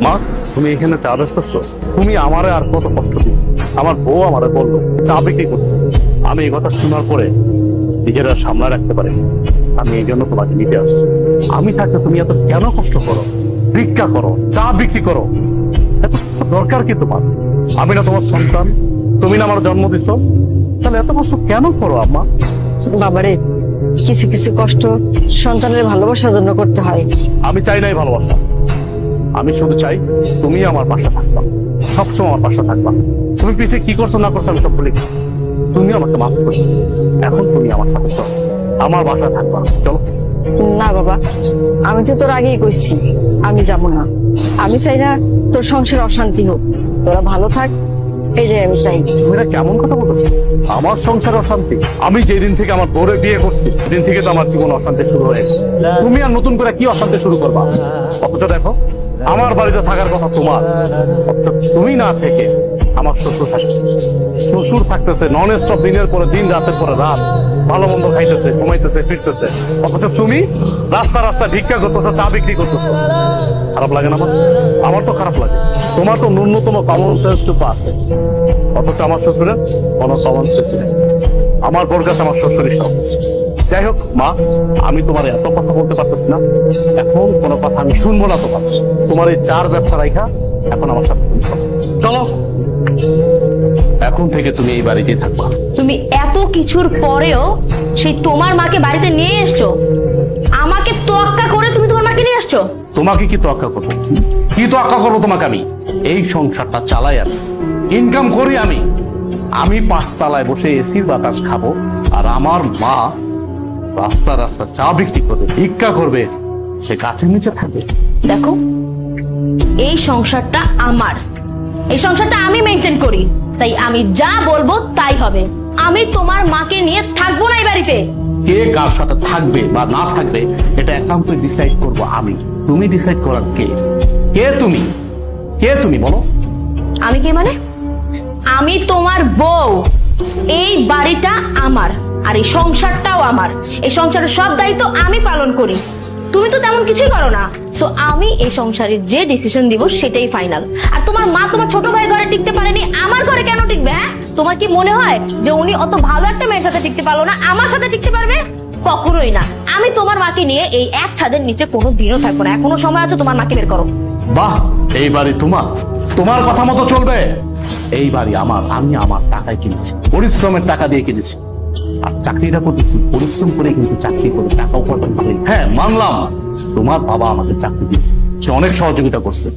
মা, তুমি এখানে চা বেচতেছো? তুমি আমারে আর কত কষ্ট দিও। আমার বউ আমারে বললো চা বিক্রি করতেছে। আমি এই কথা শোনার পরে নিজেরা সামলা রাখতে পারি। আমি এই জন্য তোমাকে নিতে আসছি। আমি থাকতে তুমি এত কেন কষ্ট করো? ভিক্ষা করো, চা বিক্রি করো, এত কষ্ট দরকার কি তোমার? আমি না তোমার সন্তান? তুমি না আমার জন্ম দিছ? তাহলে এত কষ্ট কেন করো আম্মা? বাবারে, কিছু কিছু কষ্ট সন্তানের ভালোবাসার জন্য করতে হয়। আমি চাই নাই ভালোবাসা। আমি শুধু চাই তুমি আমার পাশে থাকবা, সবসময় আমার পাশে থাকবা। তুমি পিছিয়ে কি করছো না করছো আমি সব ভুলে গেছি। তুমি আমাকে মাফ করো। এখন তুমি আমার সাথে চলো, আমার বাসায় থাকবা। চলো। না বাবা, আমি তো তোর আগেই কইছি আমি যাব না। আমি চাই না তোর সংসার অশান্তি হোক, তোরা ভালো থাক, এটাই আমি চাই। তুমি এটা কেমন কথা বলতেছো? আমার সংসার অশান্তি? আমি যেদিন থেকে আমার বউরে বিয়ে করছি সেদিন থেকে তো আমার জীবন অশান্তি শুরু হয়ে গেছে। তুমি আর নতুন করে কি অশান্তি শুরু করবা? অথচ দেখো, আমার বাড়িতে থাকার কথা তোমার, অথচ তুমি না থেকে আমার শ্বশুর থাকতেছে। শ্বশুর থাকতেছে নন স্টপ, দিনের পরে দিন, রাতের পরে রাত, ভালো মন্দ খাইতেছে, ঘুমাইতেছে, ফিরতেছে। অথচ তুমি রাস্তা রাস্তা ভিক্ষা করতেছো, চা বিক্রি করতেছো। খারাপ লাগে না? আমার তো খারাপ লাগে। তোমার তো ন্যূনতম কমন সেন্সটুকু আছে, অথচ আমার শ্বশুরের কোনো কমন সেন্স নেই। আমার বোর কাছে আমার শ্বশুরই সব। যাই হোক মা, আমি তোমার এত কথা বলতে পারতেছি না। এখন কোনো কথা আমি শুনবো না তোমার। তোমার এই চার ব্যবসা রাইখা এখন আমার সাথে তুমি চলো। চলো, এখন থেকে তুমি এই বাড়িতেই থাকবা। তুমি এত কিছুর পরেও সেই তোমার মাকে বাড়িতে নিয়ে এসছো? আমাকে তোয়াক্কা করে তুমি তোমার মাকে নিয়ে আসছো? তোমাকে কি তোয়াক্কা করবো? কি তোয়াক্কা করবো তোমাকে? আমি এই সংসারটা চালাই, আমি ইনকাম করি। আমি পাঁচতলায় বসে এসির বাতাস খাবো, আর আমার মা রাস্তা রাস্তা চা বিক্রি করবে, ভিক্ষা করবে, সে গাছের নিচে থাকবে। দেখো, এই সংসারটা আমার, এই সংসারটা আমি মেনটেন করি, তাই আমি যা বলবো তাই হবে। আমি তোমার মাকে নিয়ে থাকবো না এই বাড়িতে। কে কার সাথে থাকবে বা না থাকবে এটা একান্ত ডিসাইড করবো আমি। তুমি ডিসাইড করার কে? কে তুমি? কে তুমি বলো? আমি কে মানে? আমি তোমার বউ। এই বাড়িটা আমার, আর এই সংসারটাও আমার। এই সংসারের সব দায়িত্ব আমি পালন করি। তুমি তো তেমন কিছুই করো না। সো আমি এই সংসারে যে ডিসিশন দিব সেটাই ফাইনাল। আর তোমার মা তোমার ছোট ভাইয়ের ঘরে টিকতে পারেনি, আমার ঘরে কেন টিকবে? হ্যাঁ, তোমার কি মনে হয় যে উনি অত ভালো একটা মেয়ের সাথে টিকতে পারলো না, আমার সাথে টিকতে পারবে? কখনোই না। আমি তোমার মাকে নিয়ে এই এক ছাদের নিচে কোনো দিনও থাকবো না। এখনো সময় আছে, তোমার মাকে বের করো। বাহ, এই বাড়ি তোমার, তোমার কথা মতো চলবে। এই বাড়ি আমার, আমি আমার টাকায় কিনেছি, পরিশ্রমের টাকা দিয়ে কিনেছি। আর চাকরিটা করতেছি পরিশ্রম করে, কিন্তু চাকরি করে টাকা উপার্জন করে। হ্যাঁ মানলাম, তোমার বাবা আমাকে চাকরি দিয়েছে, সে অনেক সহযোগিতা করছে।